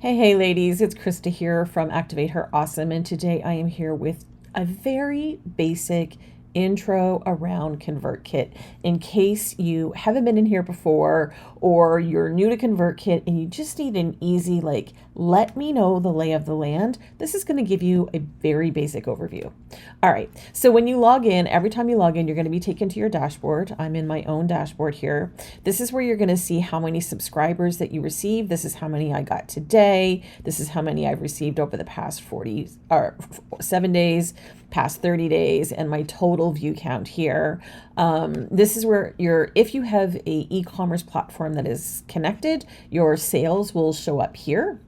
Hey, ladies, it's Krista here from Activate Her Awesome, and today I am here with a very basic intro around ConvertKit in case you haven't been in here before or you're new to ConvertKit and you just need an easy, let me know the lay of the land. This is going to give you a very basic overview. All right, so when you log in, every time you log in, you're going to be taken to your dashboard. I'm in my own dashboard here. This is where you're going to see how many subscribers that you received. This is how many I got today. This is how many I've received over the past 7 days, past 30 days, and my total view count here. This is where if you have a e-commerce platform that is connected, your sales will show up here.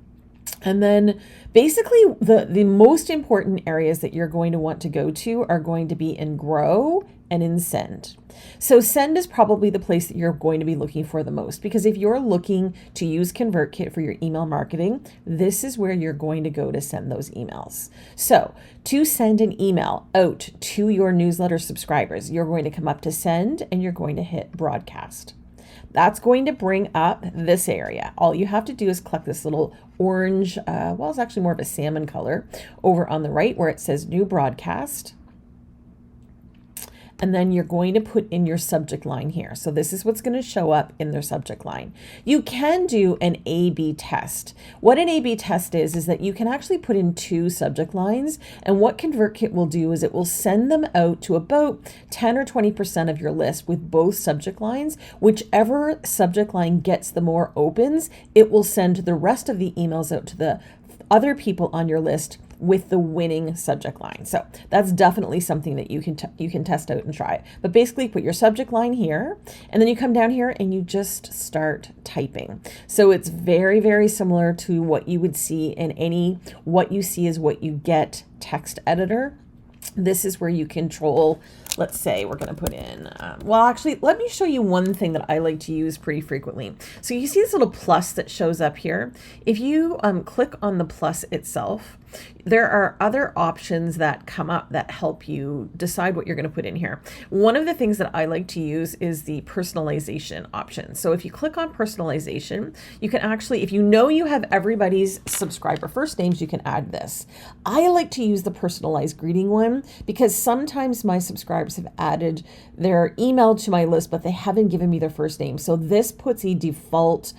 And then basically the most important areas that you're going to want to go to are going to be in Grow and in Send. So Send is probably the place that you're going to be looking for the most, because if you're looking to use ConvertKit for your email marketing, this is where you're going to go to send those emails. So to send an email out to your newsletter subscribers, you're going to come up to Send and you're going to hit Broadcast. That's going to bring up this area. All you have to do is click this little orange, it's actually more of a salmon color, over on the right where it says New Broadcast. And then you're going to put in your subject line here. So this is what's going to show up in their subject line. You can do an A/B test. What an A/B test is that you can actually put in two subject lines. And what ConvertKit will do is it will send them out to about 10 or 20% of your list with both subject lines. Whichever subject line gets the more opens, it will send the rest of the emails out to the other people on your list with the winning subject line. So that's definitely something that you can test out and try. But basically put your subject line here, and then you come down here and you just start typing. So it's very, very similar to what you would see in any what you see is what you get text editor. This is where you control, let's say we're going to put in, let me show you one thing that I like to use pretty frequently. So you see this little plus that shows up here. If you click on the plus itself, there are other options that come up that help you decide what you're going to put in here. One of the things that I like to use is the personalization option. So if you click on personalization, you can actually, if you know you have everybody's subscriber first names, you can add this. I like to use the personalized greeting one because sometimes my subscribers have added their email to my list, but they haven't given me their first name. So this puts a default,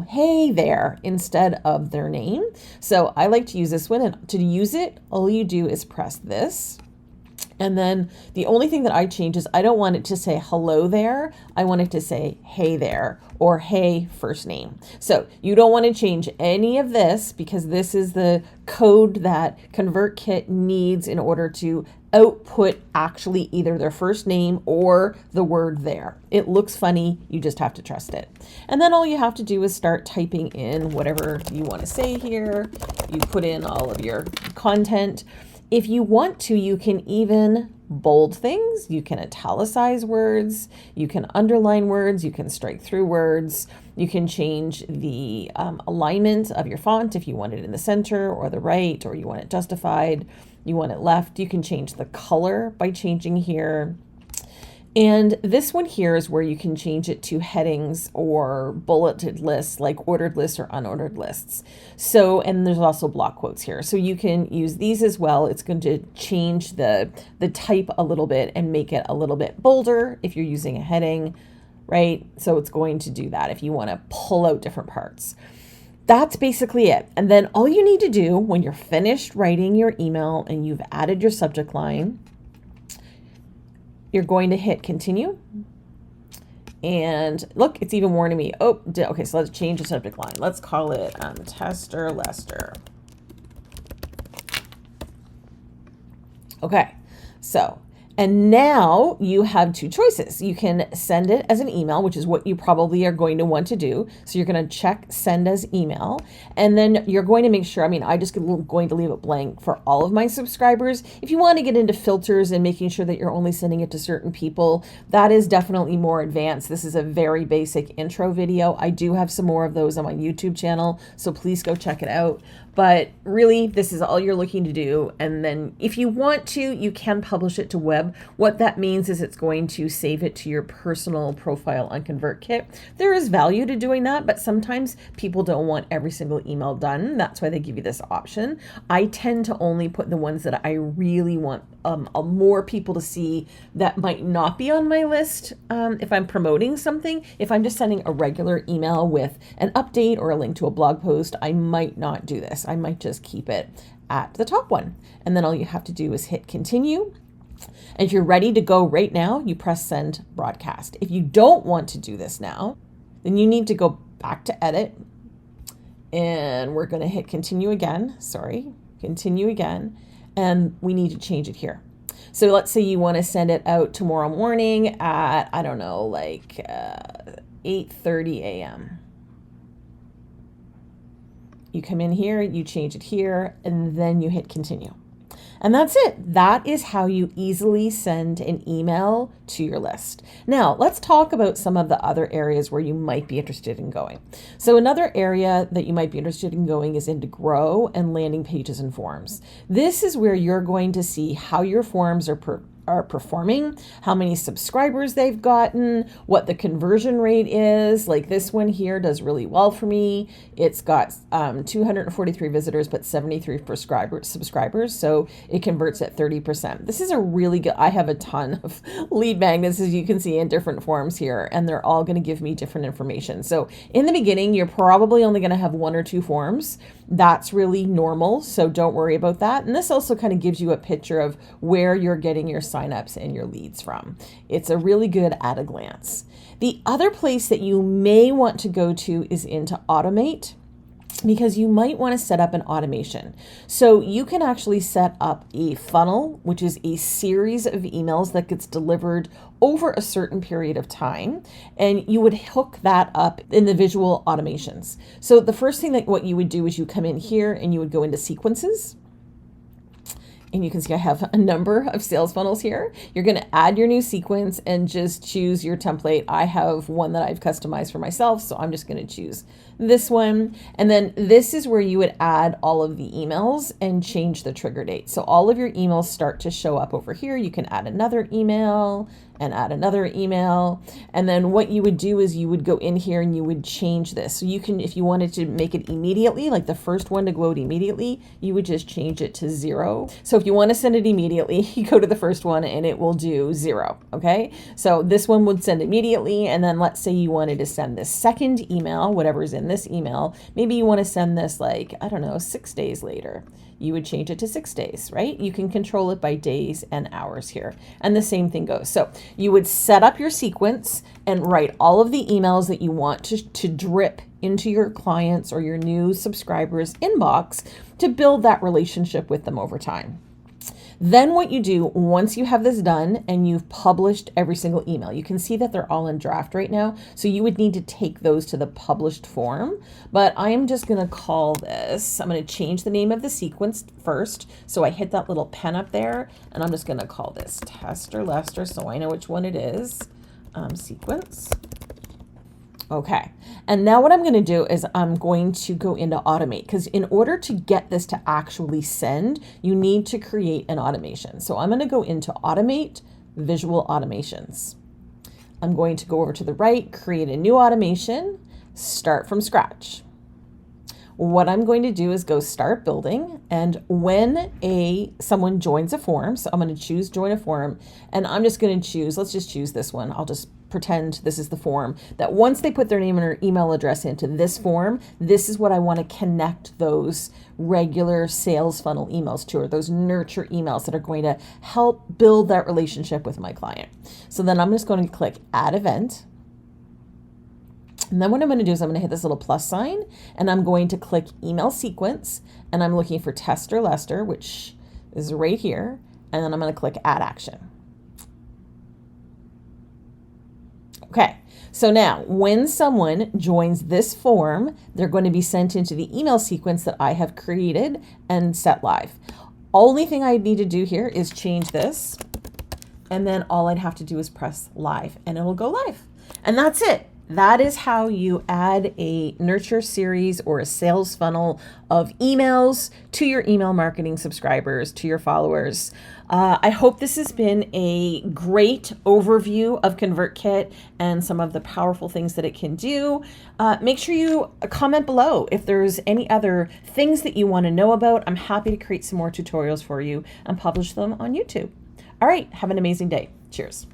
hey there, instead of their name. So I like to use this one. And to use it, all you do is press this. And then the only thing that I change is I don't want it to say hello there. I want it to say hey there or hey first name. So you don't want to change any of this because this is the code that ConvertKit needs in order to output actually either their first name or the word there. It looks funny. You just have to trust it. And then all you have to do is start typing in whatever you want to say here. You put in all of your content. If you want to, you can even bold things, you can italicize words, you can underline words, you can strike through words, you can change the alignment of your font if you want it in the center or the right, or you want it justified, you want it left. You can change the color by changing here. And this one here is where you can change it to headings or bulleted lists, like ordered lists or unordered lists. So, and there's also block quotes here. So you can use these as well. It's going to change the type a little bit and make it a little bit bolder if you're using a heading, right? So it's going to do that if you want to pull out different parts. That's basically it. And then all you need to do when you're finished writing your email and you've added your subject line, you're going to hit continue. And look, it's even warning me. Okay, so let's change the subject line. Let's call it Tester Lester. Okay, so, and now you have two choices. You can send it as an email, which is what you probably are going to want to do. So you're going to check send as email, and then you're going to make sure, I just going to leave it blank for all of my subscribers. If you want to get into filters and making sure that you're only sending it to certain people, that is definitely more advanced. This is a very basic intro video. I do have some more of those on my YouTube channel, so please go check it out. But really, this is all you're looking to do. And then if you want to, you can publish it to web What that means is it's going to save it to your personal profile on ConvertKit. There is value to doing that, but sometimes people don't want every single email done. That's why they give you this option. I tend to only put the ones that I really want more people to see that might not be on my list. If I'm promoting something, if I'm just sending a regular email with an update or a link to a blog post, I might not do this. I might just keep it at the top one. And then all you have to do is hit continue. And if you're ready to go right now, you press send broadcast. If you don't want to do this now, then you need to go back to edit. And we're going to hit continue again. Continue again. And we need to change it here. So let's say you want to send it out tomorrow morning at, I don't know, like 8:30 a.m. You come in here, you change it here, and then you hit continue. And that's it. That is how you easily send an email to your list. Now, let's talk about some of the other areas where you might be interested in going. So another area that you might be interested in going is into Grow and landing pages and forms. This is where you're going to see how your forms are performing, how many subscribers they've gotten, what the conversion rate is. Like this one here does really well for me. It's got 243 visitors, but 73 subscribers. So it converts at 30%. This is a really good, I have a ton of lead magnets, as you can see, in different forms here, and they're all going to give me different information. So in the beginning, you're probably only going to have 1 or 2 forms. That's really normal, so don't worry about that. And this also kind of gives you a picture of where you're getting your signups and your leads from. It's a really good at a glance. The other place that you may want to go to is into Automate, because you might want to set up an automation. So you can actually set up a funnel, which is a series of emails that gets delivered over a certain period of time, and you would hook that up in the visual automations. So the first thing that what you would do is you come in here and you would go into sequences. And you can see I have a number of sales funnels here. You're going to add your new sequence and just choose your template. I have one that I've customized for myself, so I'm just going to choose this one. And then this is where you would add all of the emails and change the trigger date. So all of your emails start to show up over here. You can add another email and add another email. And then what you would do is you would go in here and you would change this. So you can, if you wanted to make it immediately, like the first one to go out immediately, you would just change it to 0. So if you want to send it immediately, you go to the first one and it will do 0. Okay. So this one would send immediately. And then let's say you wanted to send this second email, whatever's in this email, maybe you want to send this like, I don't know, 6 days later. You would change it to 6 days, right? You can control it by days and hours here. And the same thing goes. So you would set up your sequence and write all of the emails that you want to drip into your clients or your new subscribers' inbox to build that relationship with them over time. Then what you do once you have this done and you've published every single email, you can see that they're all in draft right now. So you would need to take those to the published form, but I am just going to call this, I'm going to change the name of the sequence first. So I hit that little pen up there and I'm just going to call this Tester Lester. So I know which one it is, sequence. Okay, and now what I'm going to do is I'm going to go into Automate, because in order to get this to actually send, you need to create an automation. So I'm going to go into Automate, Visual Automations. I'm going to go over to the right, create a new automation, start from scratch. What I'm going to do is go start building, and when someone joins a form, so I'm going to choose join a form, and I'm just going to choose, let's just choose this one. I'll just pretend this is the form, that once they put their name and their email address into this form, this is what I want to connect those regular sales funnel emails to, or those nurture emails that are going to help build that relationship with my client. So then I'm just going to click add event. And then what I'm going to do is I'm going to hit this little plus sign and I'm going to click email sequence, and I'm looking for Tester Lester, which is right here. And then I'm going to click add action. Okay, so now when someone joins this form, they're going to be sent into the email sequence that I have created and set live. Only thing I need to do here is change this, and then all I'd have to do is press live and it'll go live. And that's it. that is how you add a nurture series or a sales funnel of emails to your email marketing subscribers, to your followers. I hope this has been a great overview of ConvertKit and some of the powerful things that it can do. Make sure you comment below if there's any other things that you want to know about. I'm happy to create some more tutorials for you and publish them on YouTube. All right, have an amazing day. Cheers.